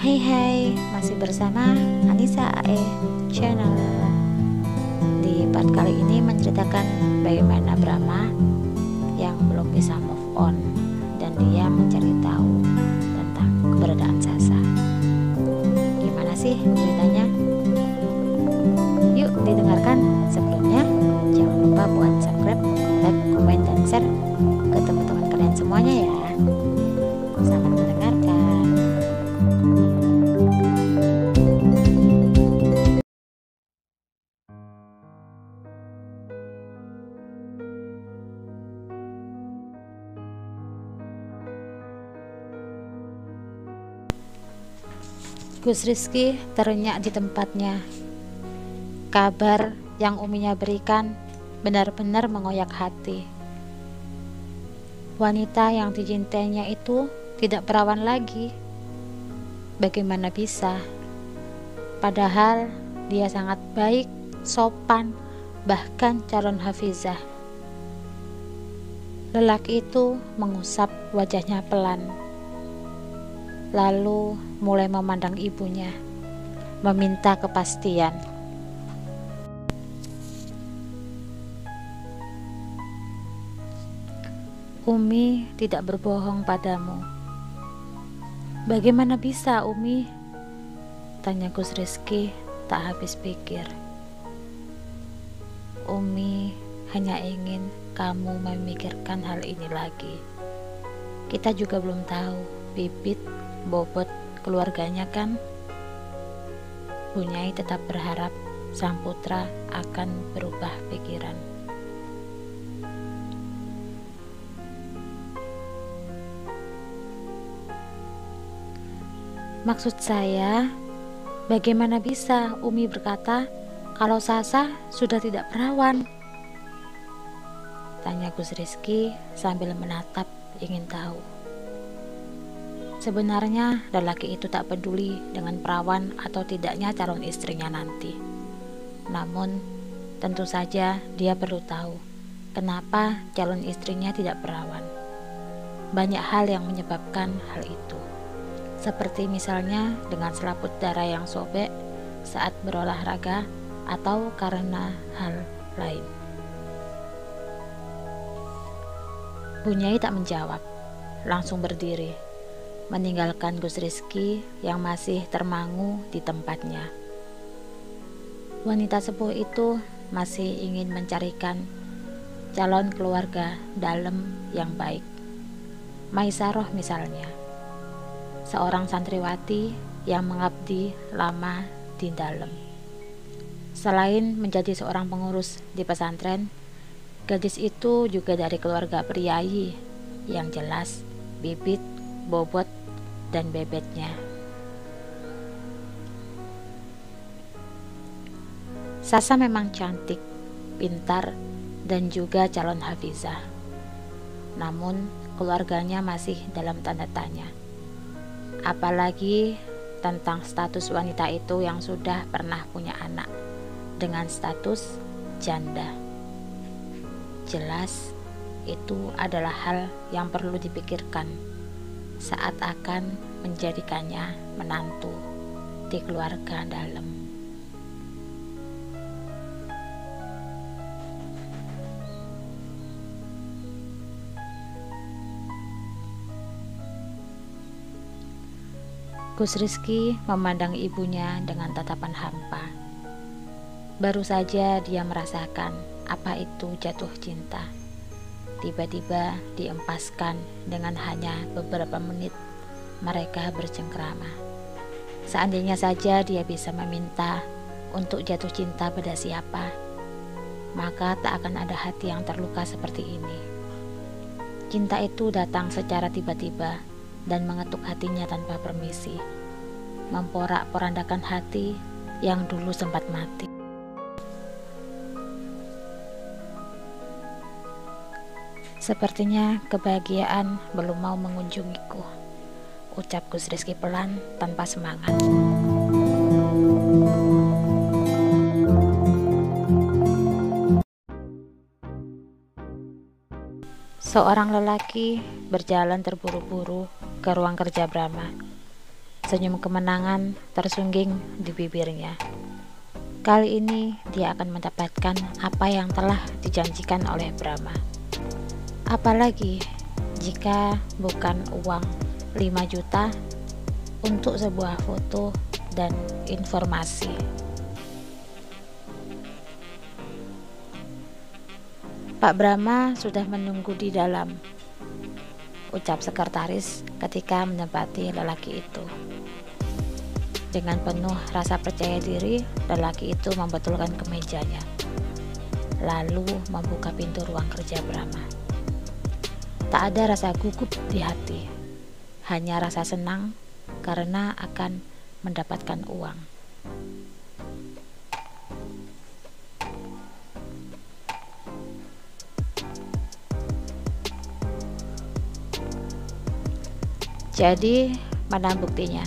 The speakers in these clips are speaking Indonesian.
Hai, masih bersama Anissa AE Channel. Di part kali ini menceritakan bagaimana Brahma yang belum bisa move on dan dia mencari tahu tentang keberadaan Sasa. Gimana sih ceritanya? Yuk didengarkan. Sebelumnya jangan lupa buat subscribe, like, komen, dan share ke teman-teman kalian semuanya ya. Selamat mendengarkan. Gus Rizky terenyak di tempatnya. Kabar yang uminya berikan benar-benar mengoyak hati. Wanita yang dicintainya itu tidak perawan lagi. Bagaimana bisa? Padahal dia sangat baik, sopan, bahkan calon hafizah. Lelaki itu mengusap wajahnya pelan, lalu mulai memandang ibunya, meminta kepastian. Umi tidak berbohong padamu. Bagaimana bisa, Umi? Tanya Gus Rizky tak habis pikir. Umi hanya ingin kamu memikirkan hal ini lagi. Kita juga belum tahu bibit bobot keluarganya kan. Bu Nyai tetap berharap sang putra akan berubah pikiran. Maksud saya, bagaimana bisa Umi berkata kalau Sasa sudah tidak perawan? Tanya Gus Rizky sambil menatap ingin tahu. Sebenarnya lelaki itu tak peduli dengan perawan atau tidaknya calon istrinya nanti. Namun tentu saja dia perlu tahu kenapa calon istrinya tidak perawan. Banyak hal yang menyebabkan hal itu. Seperti misalnya dengan selaput darah yang sobek saat berolahraga atau karena hal lain. Bu Nyai tak menjawab, langsung berdiri, meninggalkan Gus Rizky yang masih termangu di tempatnya. Wanita sepuh itu masih ingin mencarikan calon keluarga dalam yang baik. Maisaroh misalnya, seorang santriwati yang mengabdi lama di dalam. Selain menjadi seorang pengurus di pesantren, gadis itu juga dari keluarga priayi yang jelas bibit, bobot, dan bebetnya. Sasa memang cantik, pintar, dan juga calon hafizah. Namun keluarganya masih dalam tanda tanya. Apalagi tentang status wanita itu yang sudah pernah punya anak dengan status janda. Jelas itu adalah hal yang perlu dipikirkan saat akan menjadikannya menantu di keluarga dalam. Gus Rizky memandang ibunya dengan tatapan hampa. Baru saja dia merasakan apa itu jatuh cinta. Tiba-tiba diempaskan dengan hanya beberapa menit mereka bercengkrama. Seandainya saja dia bisa meminta untuk jatuh cinta pada siapa, maka tak akan ada hati yang terluka seperti ini. Cinta itu datang secara tiba-tiba dan mengetuk hatinya tanpa permisi, memporak-porandakan hati yang dulu sempat mati. Sepertinya kebahagiaan belum mau mengunjungiku, ucap Gus Rizky pelan tanpa semangat. Seorang lelaki berjalan terburu-buru ke ruang kerja Brahma. Senyum kemenangan tersungging di bibirnya. Kali ini dia akan mendapatkan apa yang telah dijanjikan oleh Brahma. Apalagi jika bukan uang 5 juta untuk sebuah foto dan informasi. Pak Brahma sudah menunggu di dalam, ucap sekretaris ketika menempati lelaki itu. Dengan penuh rasa percaya diri, lelaki itu membetulkan kemejanya, lalu membuka pintu ruang kerja Brahma. Tak ada rasa gugup di hati, hanya rasa senang karena akan mendapatkan uang. Jadi, mana buktinya?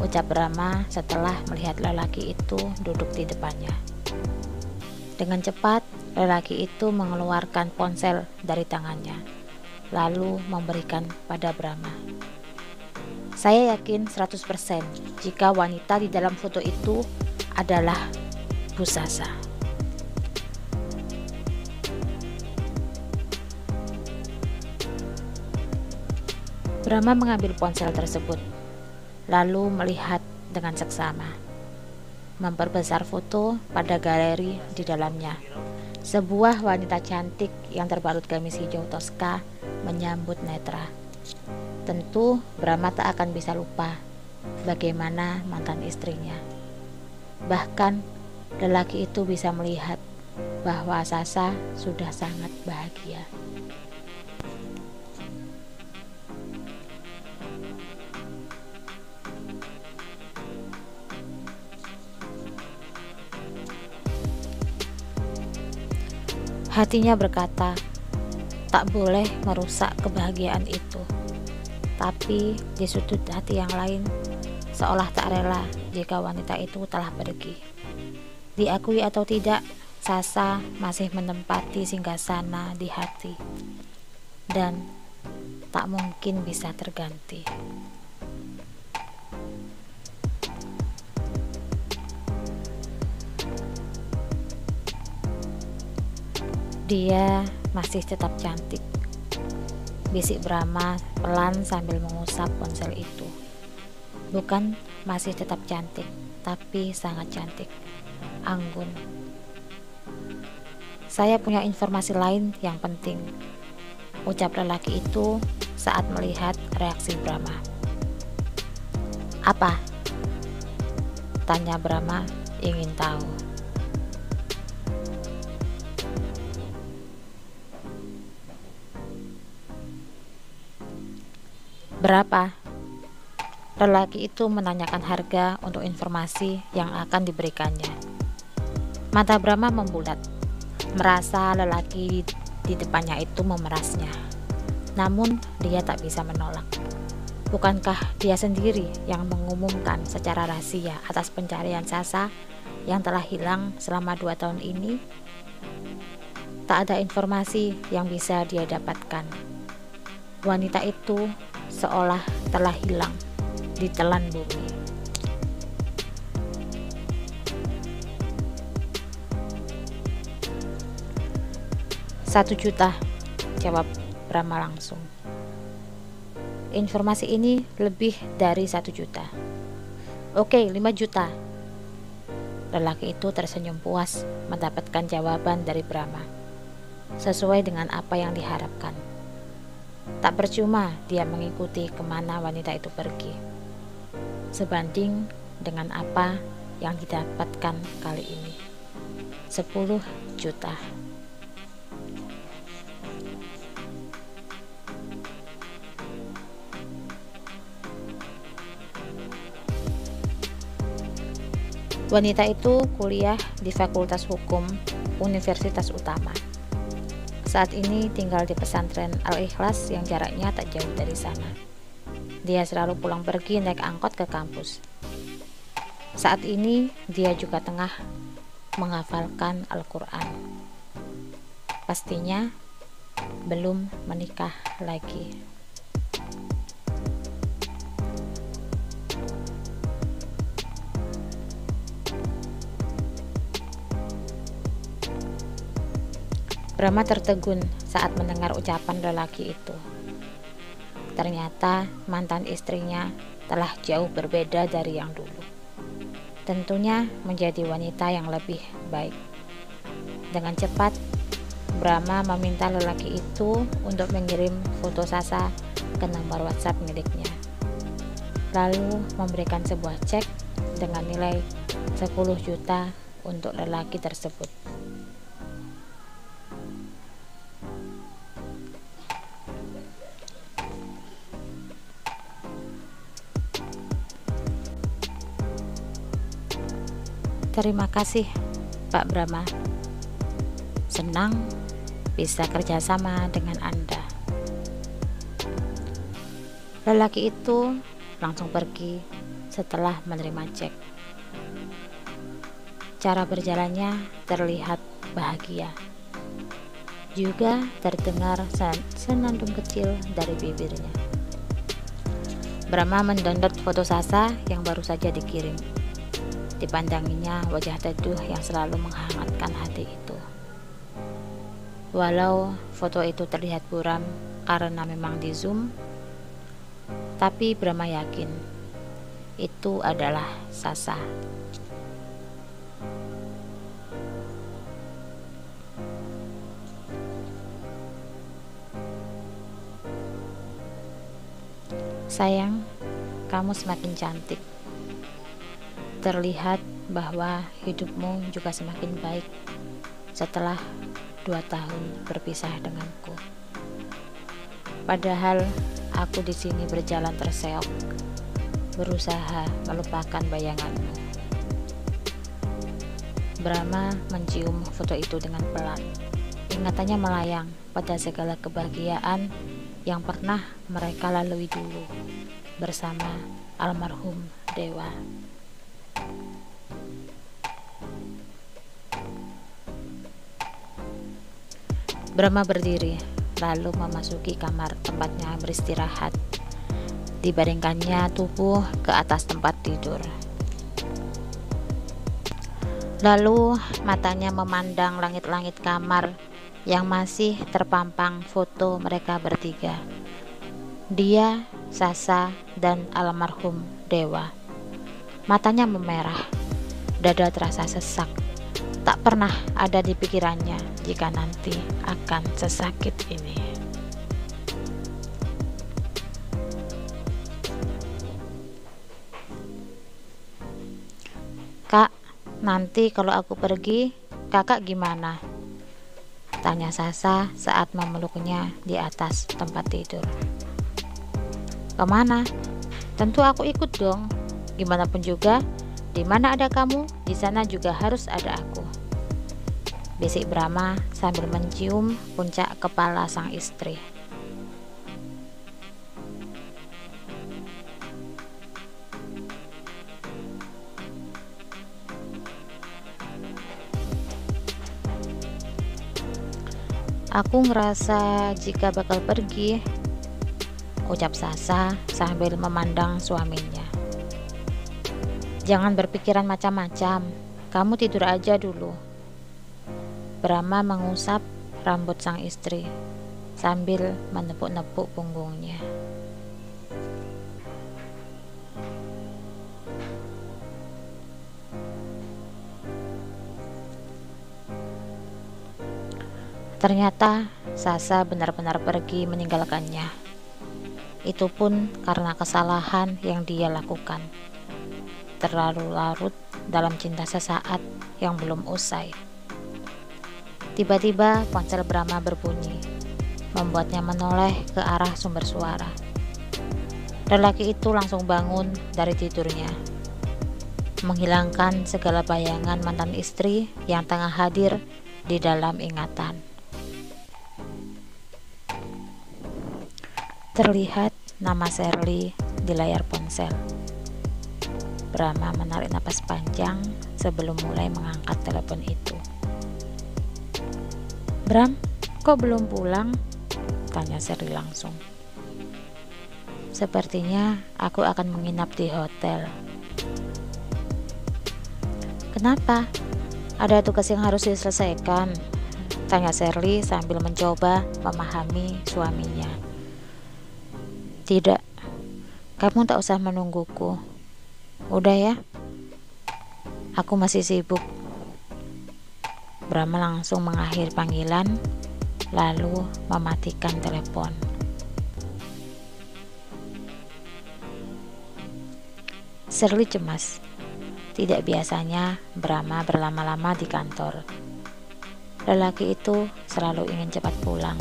Ucap Brahma setelah melihat lelaki itu duduk di depannya. Dengan cepat, lelaki itu mengeluarkan ponsel dari tangannya, lalu memberikan pada Brahma. Saya yakin 100% jika wanita di dalam foto itu adalah Bu Sasa. Brahma mengambil ponsel tersebut, lalu melihat dengan seksama, memperbesar foto pada galeri di dalamnya. Sebuah wanita cantik yang terbalut gamis hijau toska menyambut netra. Tentu Brahma tak akan bisa lupa bagaimana mantan istrinya. Bahkan lelaki itu bisa melihat bahwa Sasa sudah sangat bahagia. Hatinya berkata, tak boleh merusak kebahagiaan itu. Tapi di sudut hati yang lain, seolah tak rela jika wanita itu telah pergi. Diakui atau tidak, Sasa masih menempati singgasana di hati, dan tak mungkin bisa terganti. Dia masih tetap cantik, bisik Brahma pelan sambil mengusap ponsel itu. Bukan masih tetap cantik, tapi sangat cantik, anggun. Saya punya informasi lain yang penting, ucap lelaki itu saat melihat reaksi Brahma. Apa? Tanya Brahma ingin tahu. Berapa? Lelaki itu menanyakan harga untuk informasi yang akan diberikannya. Mata Brahma membulat, merasa lelaki di depannya itu memerasnya. Namun dia tak bisa menolak. Bukankah dia sendiri yang mengumumkan secara rahasia atas pencarian Sasa yang telah hilang selama 2 tahun ini? Tak ada informasi yang bisa dia dapatkan. Wanita itu seolah telah hilang di telan bumi. Satu juta, jawab Brahma langsung. Informasi ini lebih dari 1 juta. Oke, 5 juta. Lelaki itu tersenyum puas mendapatkan jawaban dari Brahma, sesuai dengan apa yang diharapkan. Tak percuma dia mengikuti kemana wanita itu pergi, sebanding dengan apa yang didapatkan kali ini. 10 juta. Wanita itu kuliah di Fakultas Hukum Universitas Utama. Saat ini tinggal di pesantren Al-Ikhlas yang jaraknya tak jauh dari sana. Dia selalu pulang pergi naik angkot ke kampus. Saat ini dia juga tengah menghafalkan Al-Quran. Pastinya belum menikah lagi. Brahma tertegun saat mendengar ucapan lelaki itu. Ternyata mantan istrinya telah jauh berbeda dari yang dulu. Tentunya menjadi wanita yang lebih baik. Dengan cepat, Brahma meminta lelaki itu untuk mengirim foto Sasa ke nomor WhatsApp miliknya, lalu memberikan sebuah cek dengan nilai 10 juta untuk lelaki tersebut. Terima kasih, Pak Brahma. Senang bisa kerjasama dengan Anda. Lelaki itu langsung pergi setelah menerima cek. Cara berjalannya terlihat bahagia. Juga terdengar senandung kecil dari bibirnya. Brahma mendownload foto Sasa yang baru saja dikirim. Dipandanginya wajah teduh yang selalu menghangatkan hati itu. Walau foto itu terlihat buram karena memang di zoom, tapi Brahma yakin itu adalah Sasa. Sayang, kamu semakin cantik. Terlihat bahwa hidupmu juga semakin baik setelah 2 tahun berpisah denganku. Padahal aku di sini berjalan terseok, berusaha melupakan bayanganmu. Brahma mencium foto itu dengan pelan. Ingatannya melayang pada segala kebahagiaan yang pernah mereka lalui dulu bersama almarhum Dewa. Brahma berdiri, lalu memasuki kamar tempatnya beristirahat. Dibaringkannya tubuh ke atas tempat tidur. Lalu matanya memandang langit-langit kamar yang masih terpampang foto mereka bertiga. Dia, Sasa, dan almarhum Dewa. Matanya memerah, dada terasa sesak. Tak pernah ada di pikirannya jika nanti akan sesakit ini. Kak, nanti kalau aku pergi, kakak gimana? Tanya Sasa saat memeluknya di atas tempat tidur. Kemana? Tentu aku ikut dong. Gimana pun juga, di mana ada kamu, di sana juga harus ada aku. Bisik Brahma sambil mencium puncak kepala sang istri. Aku ngerasa jika bakal pergi, ucap Sasa sambil memandang suaminya. Jangan berpikiran macam-macam, kamu tidur aja dulu. Brahma mengusap rambut sang istri sambil menepuk-nepuk punggungnya. Ternyata Sasa benar-benar pergi meninggalkannya. Itu pun karena kesalahan yang dia lakukan. Terlalu larut dalam cinta sesaat yang belum usai. Tiba-tiba ponsel Brahma berbunyi, membuatnya menoleh ke arah sumber suara. Lelaki itu langsung bangun dari tidurnya, menghilangkan segala bayangan mantan istri yang tengah hadir di dalam ingatan. Terlihat nama Shirley di layar ponsel. Brahma menarik napas panjang sebelum mulai mengangkat telepon itu. Bram, kok belum pulang? Tanya Shirley langsung. Sepertinya aku akan menginap di hotel. Kenapa? Ada tugas yang harus diselesaikan. Tanya Sherly sambil mencoba memahami suaminya. Tidak, kamu tak usah menungguku. Udah ya, aku masih sibuk. Brahma langsung mengakhiri panggilan, lalu mematikan telepon. Sherly cemas. Tidak biasanya Brahma berlama-lama di kantor. Lelaki itu selalu ingin cepat pulang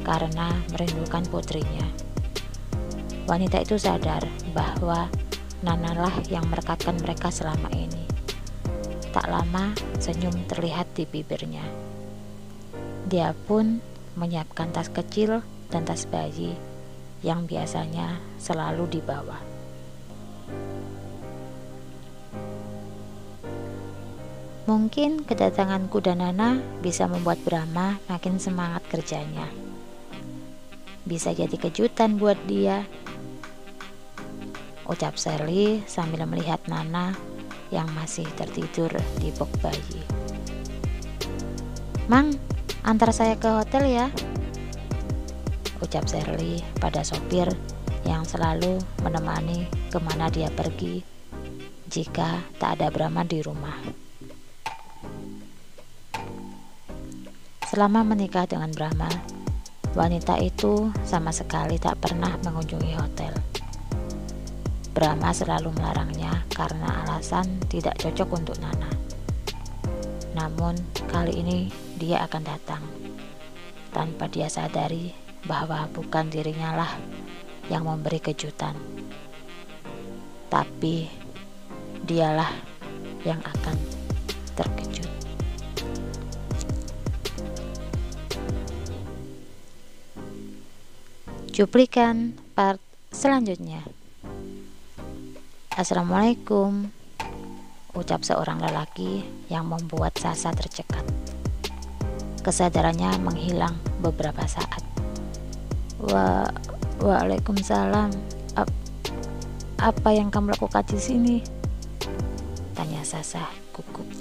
karena merindukan putrinya. Wanita itu sadar bahwa Nanalah yang merekatkan mereka selama ini. Tak lama senyum terlihat di bibirnya. Dia pun menyiapkan tas kecil dan tas bayi yang biasanya selalu dibawa. Mungkin kedatanganku dan Nana bisa membuat Brahma makin semangat kerjanya. Bisa jadi kejutan buat dia, ucap Sherly sambil melihat Nana yang masih tertidur di box bayi. Mang, antar saya ke hotel ya, ucap Sherly pada sopir yang selalu menemani kemana dia pergi jika tak ada Brahma di rumah. Selama menikah dengan Brahma, wanita itu sama sekali tak pernah mengunjungi hotel. Brahma selalu melarangnya karena alasan tidak cocok untuk Nana. Namun kali ini dia akan datang tanpa dia sadari bahwa bukan dirinya lah yang memberi kejutan, tapi dialah yang akan terkejut. Cuplikan part selanjutnya. Assalamualaikum, ucap seorang lelaki yang membuat Sasa tercekat. Kesadarannya menghilang beberapa saat. Waalaikumsalam. Apa yang kamu lakukan di sini? Tanya Sasa gugup.